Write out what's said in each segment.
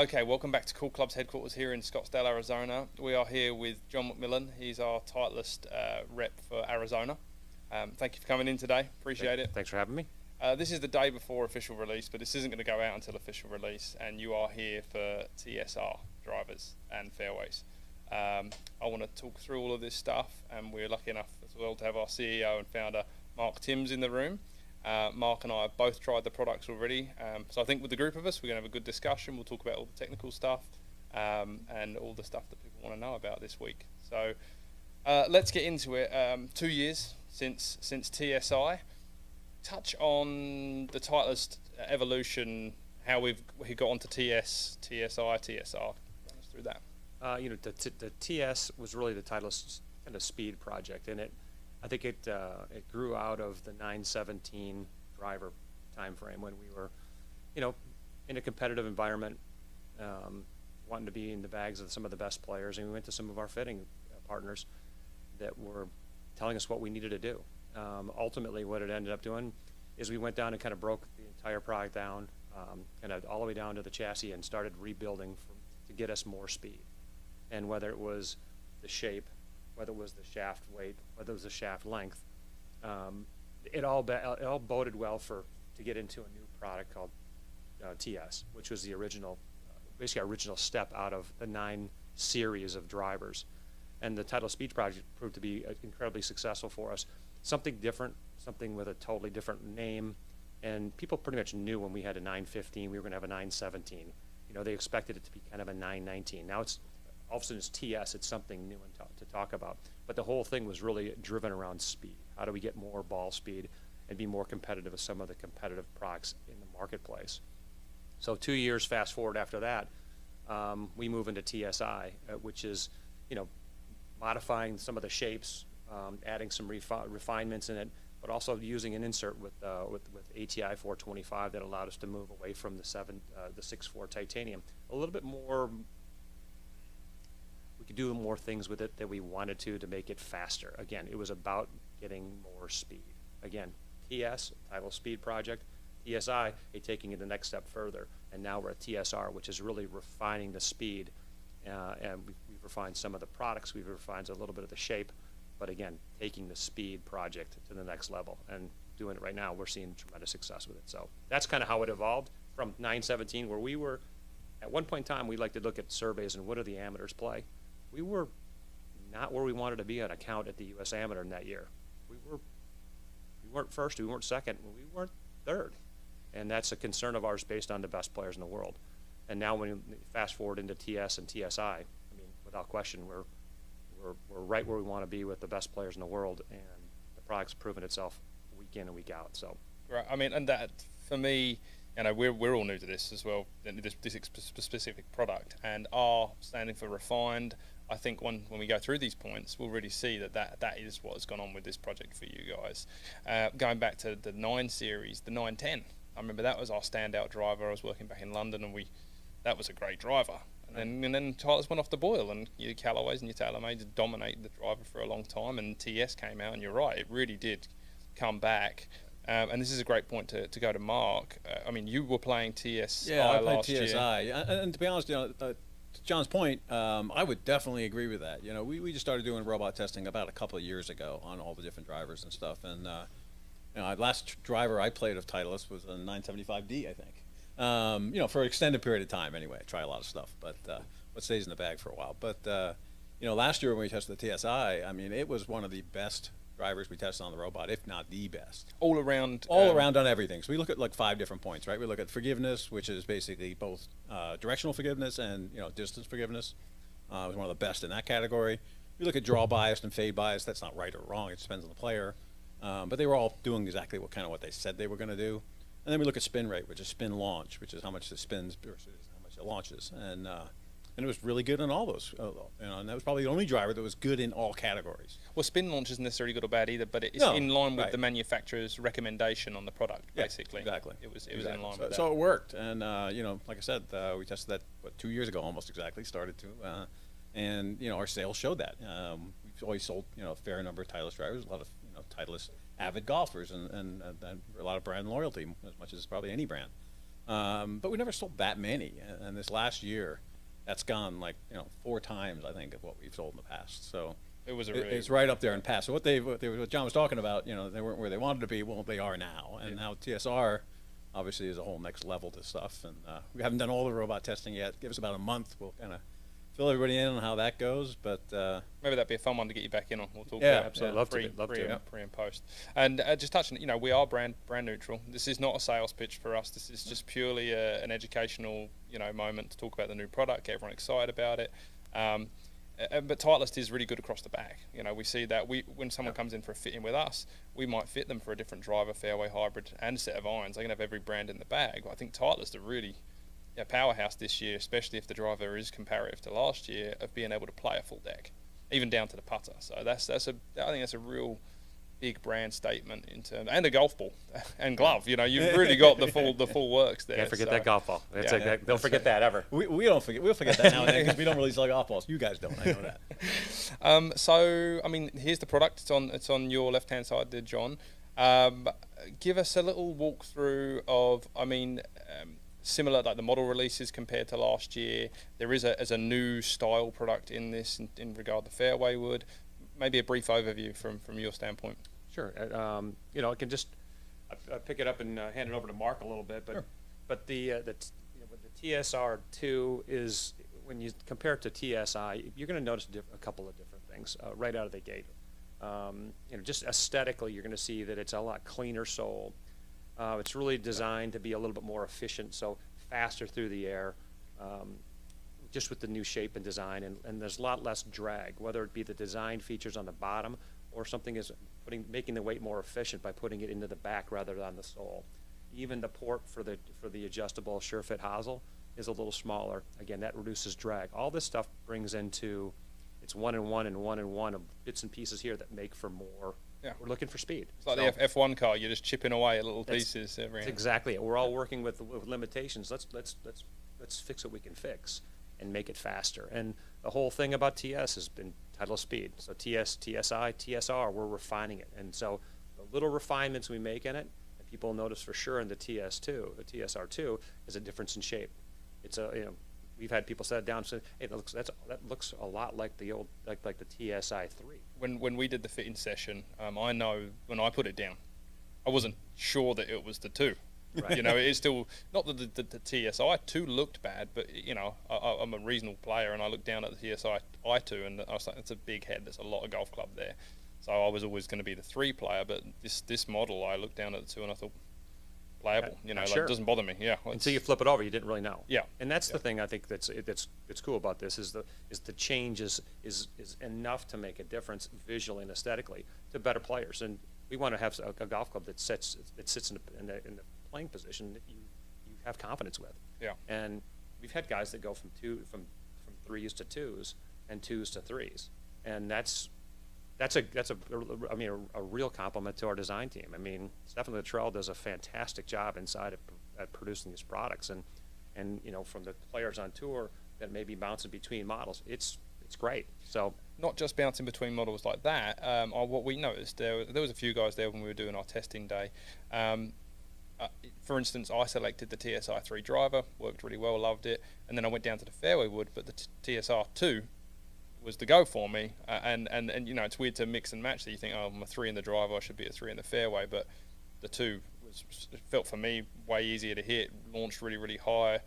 Okay, welcome back to Cool Club's headquarters here in Scottsdale, Arizona. We are here with John McMillan. He's our Titleist rep for Arizona. Thank you for coming in today. Appreciate it. Thanks for having me. This is the day before official release, but this isn't going to go out until official release, and you are here for TSR drivers and fairways. I want to talk through all of this stuff, and we're lucky enough as well to have our CEO and founder, Mark Timms, in the room. Mark and I have both tried the products already, so I think with the group of us we're going to have a good discussion. We'll talk about all the technical stuff and all the stuff that people want to know about this week. So let's get into it. 2 years since TSI. Touch on the Titleist evolution, how we got onto TS, TSI, TSR. Run us through that. The TS was really the Titleist kind of speed project, and I think it grew out of the 917 driver time frame when we were, in a competitive environment, wanting to be in the bags of some of the best players, and we went to some of our fitting partners that were telling us what we needed to do. Ultimately, what it ended up doing is we went down and kind of broke the entire product down, kind of all the way down to the chassis, and started rebuilding to get us more speed. And whether it was the shape, whether it was the shaft weight, whether it was the shaft length, it all boded well to get into a new product called TS, which was the original, basically our original step out of the 9 series of drivers. And the Titleist Speed project proved to be incredibly successful for us. Something different, something with a totally different name, and people pretty much knew when we had a 915 we were going to have a 917. They expected it to be kind of a 919. Now it's all of a sudden it's TS, it's something new to talk about. But the whole thing was really driven around speed. How do we get more ball speed and be more competitive with some of the competitive products in the marketplace? So 2 years fast forward after that, we move into TSI, which is, modifying some of the shapes, adding some refinements in it, but also using an insert with ATI 425 that allowed us to move away from the 6.4 titanium. A little bit more. We could do more things with it that we wanted to make it faster. Again, it was about getting more speed. Again, TS, Titleist Speed Project, TSI, taking it the next step further. And now we're at TSR, which is really refining the speed. And we've refined some of the products, we've refined a little bit of the shape, but again, taking the speed project to the next level and doing it right now. We're seeing tremendous success with it. So that's kind of how it evolved from 917, where we were, at one point in time, we like to look at surveys and what do the amateurs play. We were not where we wanted to be on a count at the U.S. Amateur in that year. We weren't first, we weren't second, we weren't third. And that's a concern of ours based on the best players in the world. And now when you fast forward into TS and TSI, without question, we're right where we want to be with the best players in the world, and the product's proven itself week in and week out. So, right. And that for me, we're all new to this as well, this specific product, and R standing for refined. I think when we go through these points, we'll really see that is what has gone on with this project for you guys. Going back to the 9 series, the 910, I remember that was our standout driver. I was working back in London, and that was a great driver. And then Titleist went off the boil, and your Callaways and your TaylorMades dominated the driver for a long time, and TS came out, and you're right, it really did come back. And this is a great point to go to Mark. You were playing TSI last year. TSI. And to be honest, to John's point, I would definitely agree with that. We just started doing robot testing about a couple of years ago on all the different drivers and stuff. And last driver I played of Titleist was a 975D, I think. For an extended period of time anyway. I try a lot of stuff, but what stays in the bag for a while. But last year when we tested the TSI, it was one of the best drivers we tested on the robot, if not the best. All around on everything. So we look at like 5 different points, right? We look at forgiveness, which is basically both directional forgiveness and distance forgiveness. It was one of the best in that category. We look at draw bias and fade bias. That's not right or wrong. It depends on the player. But they were all doing exactly what they said they were going to do. And then we look at spin rate, which is spin launch, which is how much it spins versus how much it launches. And it was really good in all those. And that was probably the only driver that was good in all categories. Well, spin launch isn't necessarily good or bad either, but it's in line with the manufacturer's recommendation on the product, basically. Exactly. It was in line with that. So it worked. And, like I said, we tested that 2 years ago almost exactly, started to. And, our sales showed that. We've always sold, a fair number of Titleist drivers, a lot of, Titleist avid golfers, and a lot of brand loyalty, as much as probably any brand. but we never sold that many. And this last year, that's gone like 4 times I think of what we've sold in the past. So It was a really it's right up there in past. So what John was talking about, they weren't where they wanted to be. Well, they are now, and now TSR obviously is a whole next level to stuff. And we haven't done all the robot testing yet. Give us about a month. We'll kind of fill everybody in on how that goes. But maybe that'd be a fun one to get you back in on. We'll talk Yeah, about absolutely. Love to. pre and post. And just touching, we are brand neutral. This is not a sales pitch for us. This is just purely an educational, moment to talk about the new product, get everyone excited about it. But Titleist is really good across the bag. We see that when someone comes in for a fit-in with us, we might fit them for a different driver, fairway, hybrid, and set of irons. They can have every brand in the bag. But I think Titleist are really powerhouse this year, especially if the driver is comparative to last year, of being able to play a full deck, even down to the putter. So I think that's a real big brand statement in terms, and a golf ball and glove. You've really got the full works there. Can't forget that golf ball. Yeah. Don't forget that ever. we don't forget. We'll forget that now and then because we don't really sell golf balls. You guys don't. I know that. So here's the product. It's on your left hand side there, John. Give us a little walkthrough of similar, like the model releases compared to last year. There is a new style product in this in regard to fairway wood. Maybe a brief overview from your standpoint. Sure. I can just pick it up and hand it over to Mark a little bit. But Sure. but the TSR2 is, when you compare it to TSI, you're going to notice a couple of different things right out of the gate. Just aesthetically, you're going to see that it's a lot cleaner sole. It's really designed to be a little bit more efficient, so faster through the air, just with the new shape and design, and there's a lot less drag, whether it be the design features on the bottom or something is making the weight more efficient by putting it into the back rather than the sole. Even the port for the adjustable SureFit hosel is a little smaller. Again, that reduces drag. All this stuff brings into, it's 1-in-1 and 1-in-1 of bits and pieces here that make for more. Yeah. We're looking for speed. It's like the F1 car. You're just chipping away at little pieces every. That's exactly it. We're all working with limitations. Let's fix what we can fix and make it faster. And the whole thing about TS has been Titleist speed. So TS, TSI, TSR, we're refining it. And so the little refinements we make in it, and people notice for sure in the TS2, the TSR2, is a difference in shape. It's we've had people set it down and say, hey, that looks a lot like the old, like the TSI3. When we did the fitting session, I know when I put it down, I wasn't sure that it was the 2. Right. It's still not that the TSI2 looked bad, but I'm a reasonable player, and I looked down at the TSI2, and I was like, it's a big head. There's a lot of golf club there, so I was always going to be the 3 player. But this model, I looked down at the 2, and I thought, playable. It doesn't bother me. Yeah. Until you flip it over, you didn't really know. Yeah. And that's the thing I think that's cool about this is the change is enough to make a difference visually and aesthetically to better players. And we want to have a golf club that sits in the playing position that you have confidence with. Yeah. And we've had guys that go from 3s to 2s and 2s to 3s, and that's a real compliment to our design team. Stefan Luttrell does a fantastic job inside at producing these products, and from the players on tour that may be bouncing between models, it's great. So not just bouncing between models like that. What we noticed, there was a few guys there when we were doing our testing day. For instance, I selected the TSI3 driver, worked really well, loved it, and then I went down to the fairway wood, but the TSR2 was the go for me, and it's weird to mix and match that. You think, oh, I'm a 3 in the driver, I should be a 3 in the fairway, but the 2 felt for me way easier to hit, launched really, really high,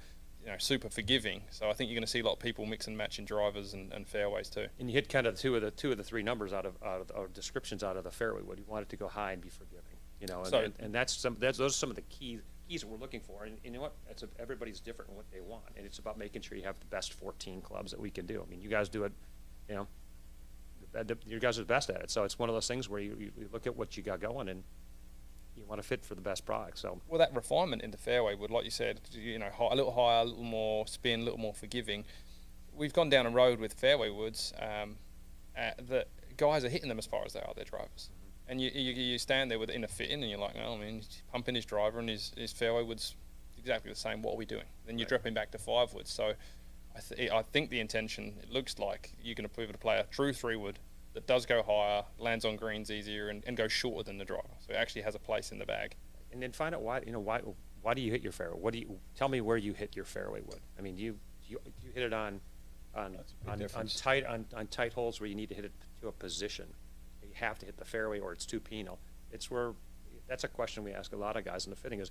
super forgiving. So I think you're going to see a lot of people mix and matching drivers and fairways too. And you hit kind of two of the 3 numbers out of descriptions out of the fairway wood. You want it to go high and be forgiving, and those are some of the keys that we're looking for. And you know what? Everybody's different in what they want, and it's about making sure you have the best 14 clubs that we can do. You guys do it. You guys are the best at it. So it's one of those things where you look at what you got going and you want to fit for the best product. So that refinement in the fairway wood, like you said, a little higher, a little more spin, a little more forgiving. We've gone down a road with fairway woods that guys are hitting them as far as they are their drivers. And you stand there in a fit-in and you're like, oh, he's pumping his driver and his fairway wood's exactly the same. What are we doing? Then you're dropping back to 5 woods. So I think the intention, it looks like you're going to be able to play a true 3 wood that does go higher, lands on greens easier, and goes shorter than the driver. So it actually has a place in the bag. And then find out why why do you hit your fairway? Tell me where you hit your fairway wood. I mean, you hit it on tight holes where you need to hit it to a position. You have to hit the fairway or it's too penal. That's a question we ask a lot of guys in the fitting is,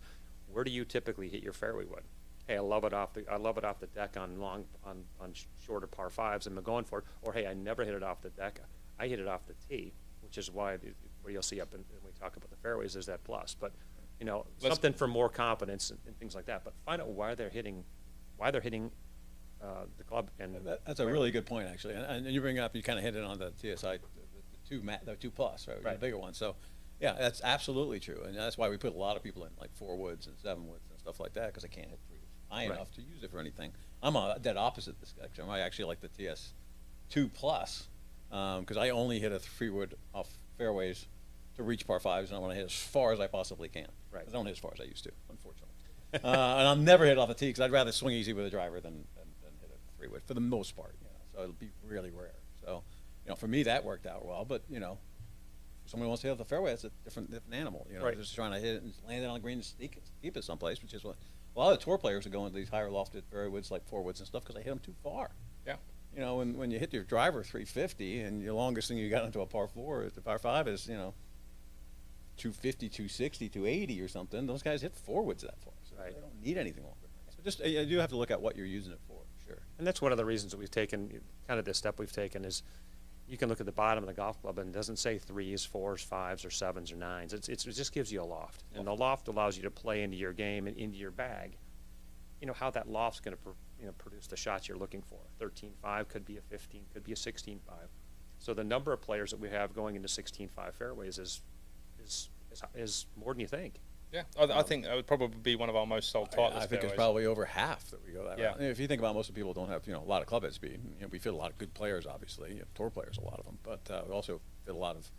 where do you typically hit your fairway wood? Hey, I love it off the deck on shorter par fives and I'm going for it. Or hey, I never hit it off the deck. I hit it off the tee, which is why where you'll see up when we talk about the fairways is that plus. But you know, something for more confidence and things like that. But find out why they're hitting the club. And that's a really good point, actually. And you bring up, you kind of hit it on the TSI, the 2 plus, right? The bigger one. So, yeah, that's absolutely true, and that's why we put a lot of people in like 4 woods and 7 woods and stuff like that, because I can't hit 3 high enough to use it for anything. I'm a dead opposite this spectrum. I actually like the TS2 plus because I only hit a 3 wood off fairways to reach par fives, and I want to hit as far as I possibly can. Right. I don't hit as far as I used to, unfortunately. And I'll never hit off the tee because I'd rather swing easy with a driver than hit a 3 wood for the most part. You know, so it'll be really rare. So, you know, for me that worked out well. But you know, if somebody wants to hit off the fairway, it's a different animal. You know, just trying to hit it and land it on the green and keep it someplace, which is what a lot of the tour players are going to these higher lofted fairway woods like 4 woods and stuff because they hit them too far. Yeah. You know, when you hit your driver 350 and your longest thing you got into a par 4 is the par 5 is, you know, 250, 260, 280 or something, those guys hit 4 woods that far. So they don't need anything longer. So just, you do have to look at what you're using it for, sure. And that's one of the reasons that we've taken, kind of this step we've taken is you can look at the bottom of the golf club and it doesn't say 3s, 4s, 5s, or 7s, or 9s. It just gives you a loft. And the loft allows you to play into your game and into your bag. You know, how that loft's going to produce the shots you're looking for. 13.5 could be a 15, could be a 16.5. So the number of players that we have going into 16.5 fairways is more than you think. Yeah, I think that would probably be one of our most sold Titleist I think fairways. it's probably over half that we go that route. If you think about most of the people don't have, you know, a lot of club head speed. You know, we fit a lot of good players, obviously, you know, tour players, a lot of them, but we also fit a lot of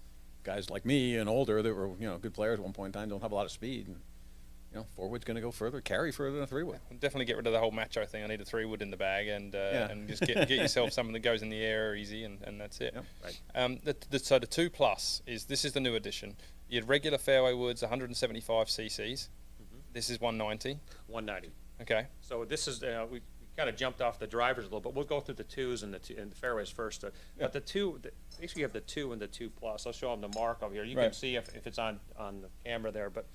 guys like me and older that were, you know, good players at one point in time, don't have a lot of speed. And, you know, 4 wood's going to go further, carry further than a 3 wood. Yeah, definitely get rid of the whole macho thing. I need a 3 wood in the bag, and just get yourself something that goes in the air easy, and that's it. Yep. Right. So the 2 plus this is the new edition. You had regular fairway woods, 175 cc's. This is 190. 190. Okay. So this is we kind of jumped off the drivers a little, but we'll go through the 2s and the fairways first. But the 2, basically you have the 2 and the 2 plus. I'll show them the mark over here. You can see if it's on the camera there, but.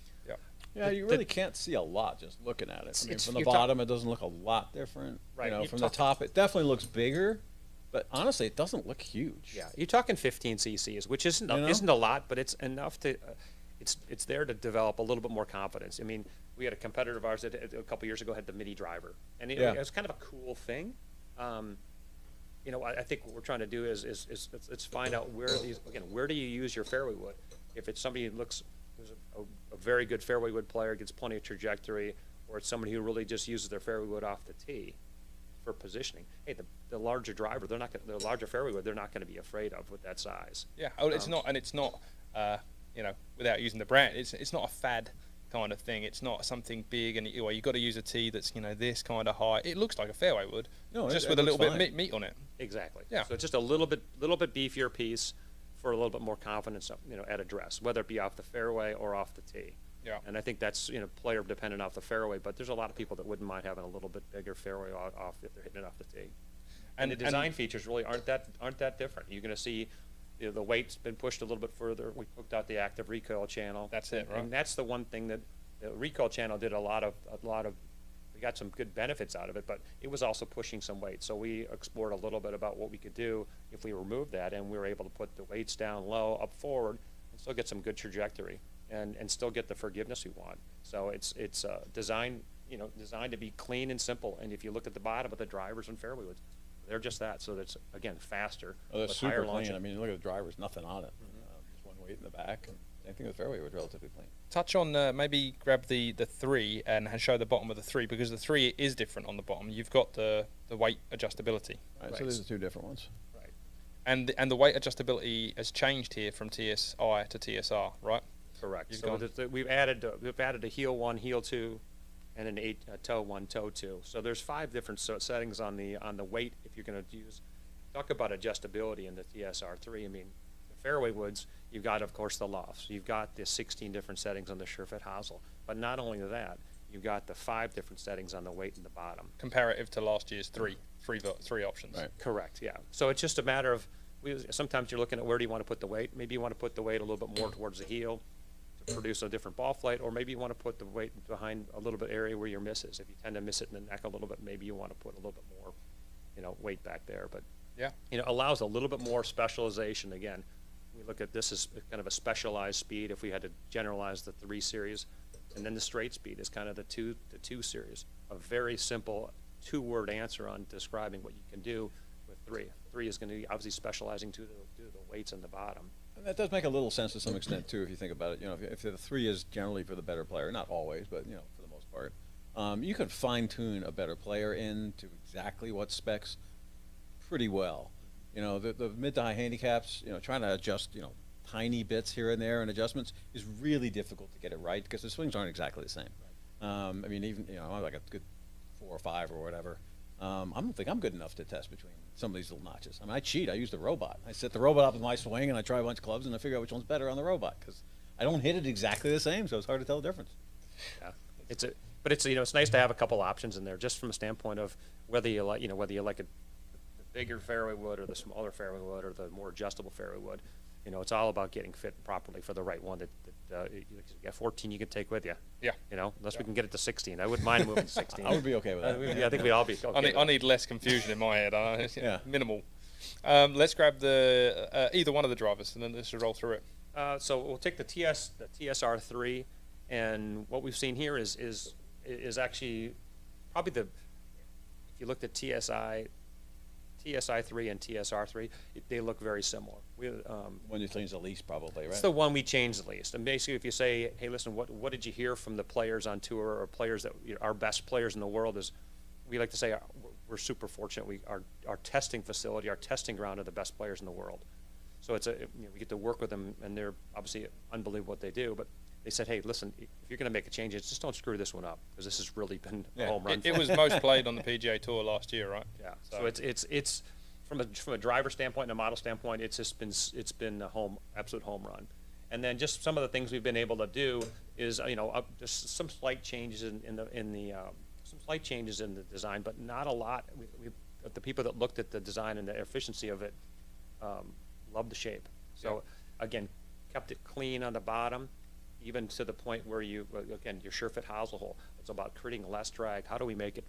Yeah, you really can't see a lot just looking at it. I mean, from the bottom, it doesn't look a lot different. Right. You know, from the top, it definitely looks bigger, but honestly, it doesn't look huge. Yeah, you're talking 15 cc's, which isn't a lot, but it's enough to. It's there to develop a little bit more confidence. I mean, we had a competitor of ours that a couple years ago had the midi driver, and it was kind of a cool thing. You know, I think what we're trying to do is let's find out where do you use your fairway wood? If it's somebody who looks who's a very good fairway wood player, gets plenty of trajectory, or it's somebody who really just uses their fairway wood off the tee for positioning. Hey, the larger driver, the larger fairway wood, they're not going to be afraid of with that size. Yeah, it's not, you know, without using the brand, it's not a fad kind of thing. It's not something big, and you've got to use a tee that's, you know, this kind of high. It looks like a fairway wood, just with a little bit of meat on it. Exactly. Yeah. So it's just a little bit beefier piece for a little bit more confidence, you know, at address, whether it be off the fairway or off the tee. Yeah. And I think that's, you know, player dependent off the fairway, but there's a lot of people that wouldn't mind having a little bit bigger fairway off if they're hitting it off the tee. And the design features really aren't that different. You're going to see, you know, the weight's been pushed a little bit further. We hooked out the active recoil channel. That's it, right? And that's the one thing that the recoil channel did a lot of. We got some good benefits out of it, but it was also pushing some weight. So we explored a little bit about what we could do if we removed that, and we were able to put the weights down low, up forward, and still get some good trajectory, and still get the forgiveness we want. So it's designed to be clean and simple. And if you look at the bottom of the drivers and fairway woods, they're just that. So that's, again, faster. Oh, that's with higher super clean. launching. I mean, look at the drivers, nothing on it. Just one weight in the back. And same thing with the fairway was relatively clean. Touch on maybe grab the 3 and show the bottom of the 3, because the 3 is different on the bottom. You've got the weight adjustability. Right. So these are 2 different ones. Right. And the weight adjustability has changed here from TSI to TSR, right? Correct. So we've added a heel 1, heel 2, and a toe 1, toe 2. So there's 5 different settings on the weight. If you're going to talk about adjustability in the TSR3, I mean, the fairway woods, you've got, of course, the lofts. You've got the 16 different settings on the SureFit hosel. But not only that, you've got the 5 different settings on the weight and the bottom. Comparative to last year's three options. Right. Correct, yeah. So it's just a matter of, sometimes you're looking at where do you want to put the weight. Maybe you want to put the weight a little bit more towards the heel to produce a different ball flight, or maybe you want to put the weight behind a little bit area where your miss is. If you tend to miss it in the neck a little bit, maybe you want to put a little bit more, weight back there. But, Yeah. Allows a little bit more specialization. Again, we look at this as kind of a specialized speed if we had to generalize the 3 series. And then the straight speed is kind of the two series. A very simple 2-word answer on describing what you can do with 3. 3 is going to be obviously specializing to the weights on the bottom. And that does make a little sense to some extent too, if you think about it. If the 3 is generally for the better player, not always, but for the most part, you could fine tune a better player into exactly what specs pretty well. The mid to high handicaps, trying to adjust, tiny bits here and there and adjustments is really difficult to get it right because the swings aren't exactly the same. I mean, even, I'm like a good 4 or 5 or whatever. I don't think I'm good enough to test between some of these little notches. I mean, I cheat. I use the robot. I set the robot up with my swing and I try a bunch of clubs and I figure out which one's better on the robot because I don't hit it exactly the same, so it's hard to tell the difference. Yeah, but it's it's nice to have a couple options in there, just from a standpoint of whether you like the bigger fairway wood or the smaller fairway wood or the more adjustable fairway wood. It's all about getting fit properly for the right one. You got 14 you can take with you. Yeah. Unless we can get it to 16. I wouldn't mind moving to 16. I would be okay with that. Yeah, I think we'd all be okay. I need less confusion in my head. Yeah. Minimal. Let's grab the either one of the drivers and then let's roll through it. So we'll take the TSR 3, and what we've seen here is actually probably if you looked at TSI 3 and TSR 3, they look very similar. When you change the least, probably, right? It's the one we changed the least. And basically, if you say, hey, listen, what did you hear from the players on tour or players that our best players in the world is, we like to say we're super fortunate. Our testing facility, our testing ground are the best players in the world. So it's we get to work with them, and they're obviously unbelievable what they do. But they said, hey, listen, if you're going to make a change, just don't screw this one up because this has really been a home run. It was most played on the PGA Tour last year, right? Yeah. So it's from a driver standpoint and a model standpoint, it's been a absolute home run. And then just some of the things we've been able to do is just some slight changes in the design, but not a lot. The people that looked at the design and the efficiency of it loved the shape. So again, kept it clean on the bottom, even to the point where your sure fit hosel hole. It's about creating less drag. How do we make it?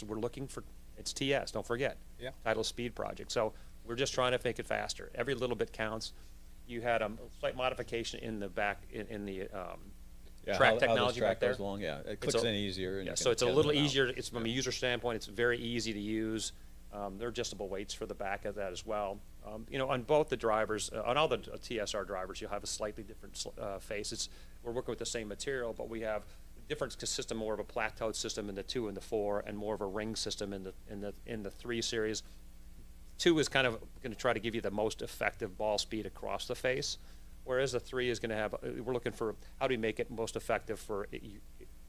We're looking for, it's TS, don't forget. Yeah. Titleist Speed Project. So we're just trying to make it faster. Every little bit counts. You had a slight modification in the back, in the track technology back there. Goes along, yeah. It clicks in easier. And so it's a little easier. It's from a user standpoint, it's very easy to use. There are adjustable weights for the back of that as well. On both the drivers, on all the TSR drivers, you'll have a slightly different face. We're working with the same material, but we have a different system, more of a plateaued system in the 2 and the 4, and more of a ring system in the 3 series. 2 is kind of going to try to give you the most effective ball speed across the face, whereas the 3 is going to have. We're looking for how do we make it most effective for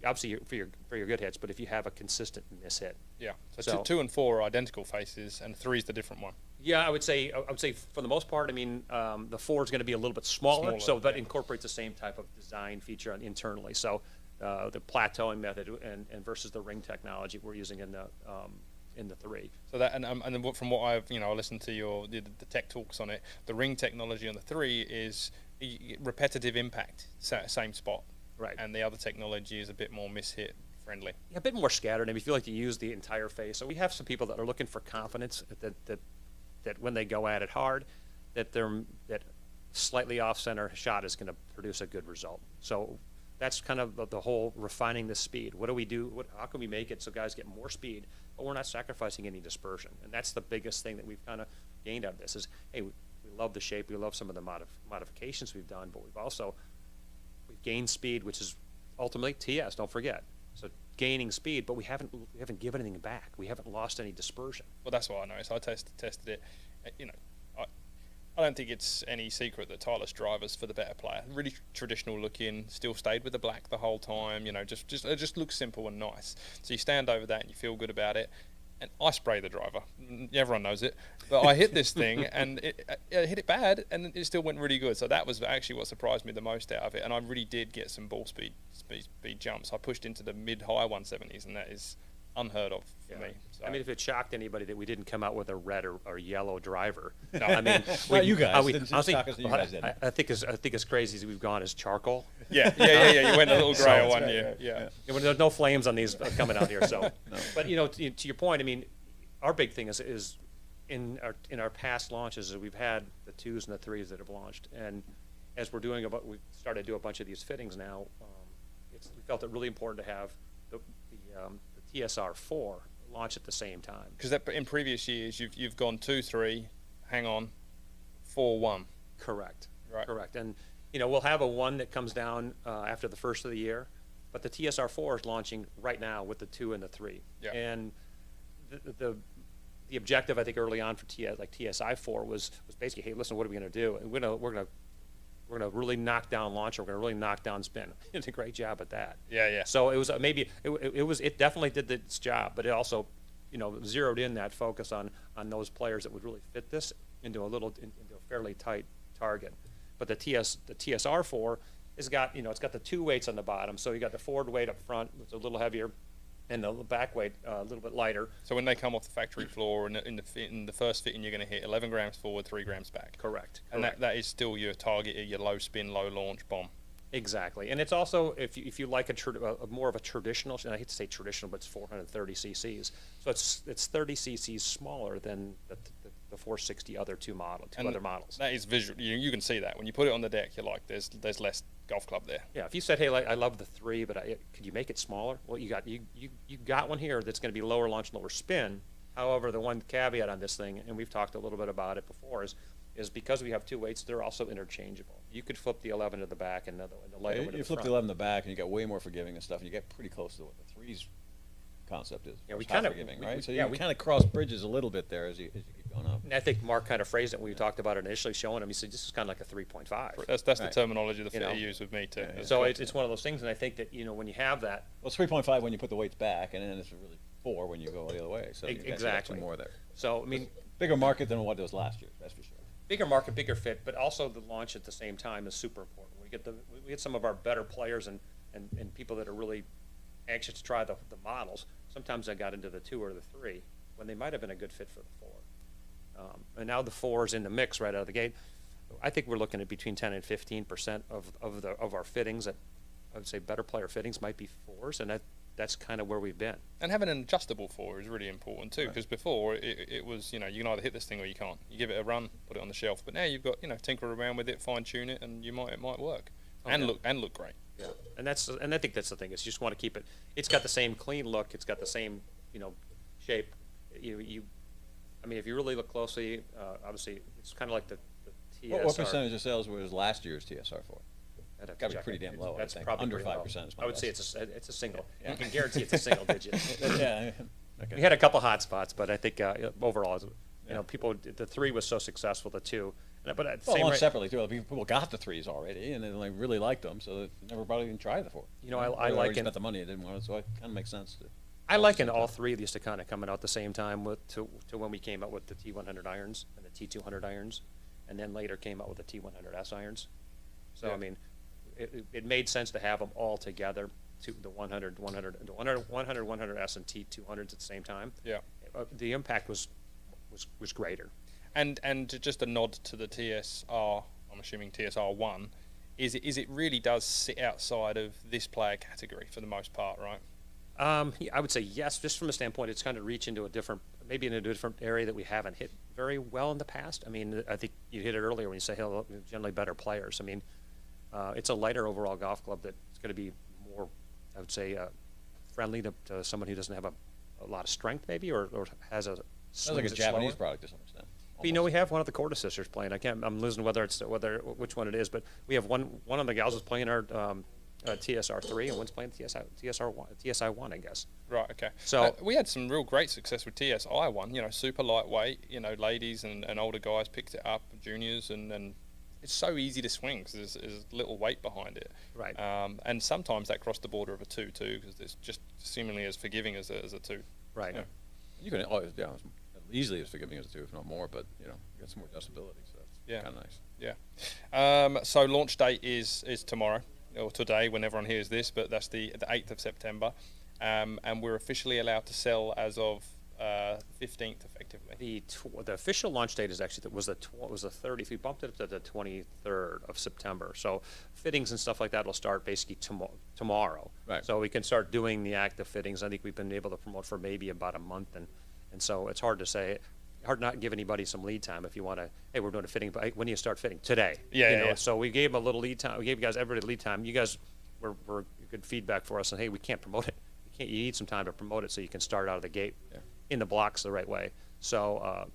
obviously for your good hits, but if you have a consistent miss hit. Yeah. So 2 and 4 are identical faces, and 3 is the different one. Yeah, I would say for the most part. I mean, the 4 is going to be a little bit smaller, but incorporates the same type of design feature internally. So the plateauing method and versus the ring technology we're using in the 3. So that and then from what I've I listened to the tech talks on it. The ring technology on the 3 is repetitive impact, same spot. Right. And the other technology is a bit more miss-hit friendly. Yeah, a bit more scattered. I mean, if you like to use the entire face. So we have some people that are looking for confidence that when they go at it hard, that slightly off-center shot is going to produce a good result. So that's kind of the whole refining the speed. What do we do? How can we make it so guys get more speed, but we're not sacrificing any dispersion? And that's the biggest thing that we've kind of gained out of this is, hey, we love the shape. We love some of the modifications we've done, but we've gained speed, which is ultimately TS, don't forget. So gaining speed, but we haven't given anything back. We haven't lost any dispersion. Well, that's what I know. So I tested it. I don't think it's any secret that Titleist drivers for the better player, really traditional looking, still stayed with the black the whole time. Just it just looks simple and nice. So you stand over that and you feel good about it. and I spray the driver. Everyone knows it, but I hit this thing and it hit it bad, and it still went really good. So that was actually what surprised me the most out of it, and I really did get some ball speed jumps. I pushed into the mid-high 170s, and that is unheard of for me. So. I mean, if it shocked anybody that we didn't come out with a red or yellow driver, no, I mean, Not you guys. honestly, Shock us that you guys didn't. I think as crazy as we've gone as charcoal. Yeah. You went a little grey one year. Yeah. There's no flames on these coming out here. So, no. But to your point, I mean, our big thing is in our past launches is we've had the 2s and the 3s that have launched, and as we're we started to do a bunch of these fittings now. We felt it really important to have the TSR 4 launch at the same time. Because in previous years, you've gone 2-3, hang on, 4-1. Correct. Right. Correct. And we'll have a 1 that comes down after the first of the year, but the TSR 4 is launching right now with the 2 and the 3. Yeah. And the objective, I think, early on for TSI 4 was basically, hey, listen, what are we going to do? And we're gonna really knock down launcher. We're gonna really knock down spin. He did a great job at that. Yeah. So it was it definitely did its job, but it also, zeroed in that focus on those players that would really fit this into a fairly tight target. But the TSR 4 has got it's got the 2 weights on the bottom. So you got the forward weight up front, it's a little heavier, and the back weight a little bit lighter. So when they come off the factory floor, in the first fitting, you're going to hit 11 grams forward, 3 grams back. Correct. And that is still your target, your low spin, low launch bomb. Exactly, and it's also if you like a more of a traditional, and I hate to say traditional, but it's 430 cc's, so it's 30 cc's smaller than the 460 other two other models. That is visual. You can see that when you put it on the deck. You're like, there's less golf club there. Yeah, if you said, hey, I love the 3, but could you make it smaller? Well, you got one here that's going to be lower launch, lower spin. However, the one caveat on this thing, and we've talked a little bit about it before, is because we have 2 weights, they're also interchangeable. You could flip the 11 to the back and the lighter one to the front. You flip the 11 to the back, and you get way more forgiving and stuff, and you get pretty close to what the 3's concept is. Yeah, we kind of forgiving, right? So you kind of cross bridges a little bit there as you keep going up. And I think Mark kind of phrased it when we talked about it initially, showing him. He said, "This is kind of like a 3.5." That's right. The terminology the fitter used with me too. Yeah. So it's one of those things, and I think that when you have that, well, it's 3.5 when you put the weights back, and then it's really 4 when you go the other way. So you exactly get 2 more there. So I mean, bigger market than what it was last year. That's for sure. Bigger market, bigger fit, but also the launch at the same time is super important. We get some of our better players and people that are really anxious to try the models. Sometimes I got into the 2 or the 3 when they might have been a good fit for the 4. And now the 4 is in the mix right out of the gate. I think we're looking at between 10 and 15% of our fittings that I would say better player fittings might be 4s, and that's kind of where we've been. And having an adjustable 4 is really important too, because before it was you can either hit this thing or you can't. You give it a run, put it on the shelf. But now you've got tinker around with it, fine tune it, and it might work and look great. Yeah, and I think that's the thing is you just want to keep it. It's got the same clean look. It's got the same shape. I mean, if you really look closely, obviously it's kind of like the TSR. What percentage of sales was last year's TSR 4? That'd got to be pretty damn low. That's I think. probably Under pretty 5%. I would say it's a single. Yeah. You can guarantee it's a single digit. Yeah. Okay. We had a couple hot spots, but I think overall, people, the 3 was so successful, the 2. But at the same rate, separately too. People got the 3s already, and they really liked them, so they never probably even tried the 4. I like it. Spent the money, they didn't want it, so it kind of makes sense. I liken all 3 of these to kind of coming out at the same time to when we came out with the T100 irons and the T200 irons, and then later came out with the T100S irons. So, I mean, it made sense to have them all together, the 100, 100S, and T200s at the same time. Yeah. The impact was greater. And just a nod to the TSR, I'm assuming TSR 1, is it really does sit outside of this player category for the most part, right? I would say yes, just from a standpoint, it's kind of reach into a different area that we haven't hit very well in the past. I mean, I think you hit it earlier when you say, hey, generally better players. I mean, it's a lighter overall golf club that's going to be more, I would say, friendly to someone who doesn't have a lot of strength maybe, or has a sounds like a Japanese product to some extent. But, we have one of the Corda sisters playing. I'm losing which one it is, but we have one of the gals is playing our TSR 3 and one's playing TSI 1, I guess. Right. Okay. So we had some real great success with TSI 1. Super lightweight. Ladies and older guys picked it up, juniors, and it's so easy to swing because there's little weight behind it. Right. And sometimes that crossed the border of a 2 too, because it's just seemingly as forgiving as a 2. Right. Yeah. You can always, yeah, easily as forgiving as 2, if not more, but, you know, you got some more adjustability, so that's kind of nice. Yeah. So launch date is tomorrow, or today, when everyone hears this, but that's the 8th of September. And we're officially allowed to sell as of 15th, effectively. The official launch date is actually was the 30th. We bumped it up to the 23rd of September. So fittings and stuff like that will start basically tomorrow. Right. So we can start doing the active fittings. I think we've been able to promote for maybe about a month, and so it's hard to say. Hard not give anybody some lead time if you want to. Hey, we're doing a fitting, but when do you start fitting? Today. Yeah. So we gave them a little lead time. We gave you guys everybody lead time. You guys were good feedback for us, and hey, we can't promote it. You need some time to promote it so you can start out of the gate in the blocks the right way. So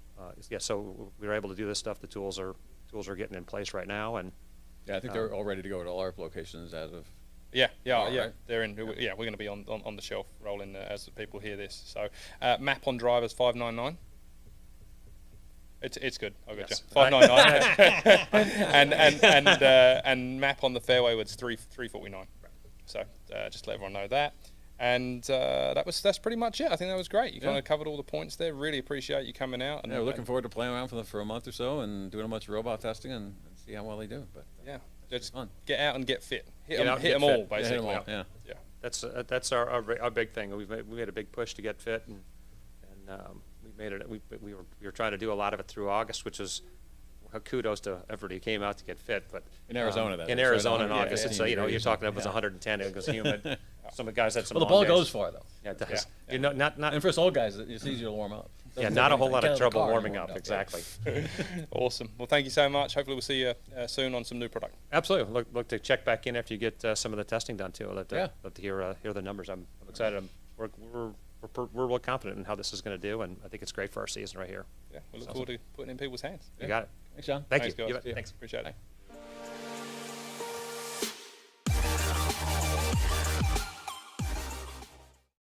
so we were able to do this stuff. The tools are getting in place right now, and I think they're all ready to go at all our locations as of. Yeah. Right? They're in. Yeah, we're going to be on the shelf rolling as people hear this. So map on drivers 599. It's good. I got Yes. you. 599. and map on the fairway was 349. Right. So just to let everyone know that. And that's pretty much it. I think that was great. You kind of covered all the points there. Really appreciate you coming out. And we're looking forward to playing around for a month or so and doing a bunch of robot testing and see how well they do. But just fun. Get out and get fit. Hit Get out and get them all, fit. basically. hit 'em all. Yeah. that's our big thing. We made a big push to get fit, and we made it. We were trying to do a lot of it through August, which is kudos to everybody who came out to get fit. But In Arizona, that in is, right? Arizona in Yeah, August, it's you're talking it was 110. It was humid. Some of the guys had some. Well, the long ball days. goes far though. Yeah, it does. Yeah. You know, not And for us old guys, it's easier to warm up. yeah, Doesn't not take a whole anything. lot Get of out trouble car and warming warm up. yeah. Exactly. Awesome. Well, thank you so much. Hopefully we'll see you soon on some new product. Absolutely. Look to check back in after you get some of the testing done too. I'd love to hear the numbers. I'm excited. We're real confident in how this is going to do, and I think it's great for our season right here. Yeah, we look forward to putting it in people's hands. You got it. Thanks, John. Thank Thanks, you. guys. You bet. Thanks. Appreciate it. Bye.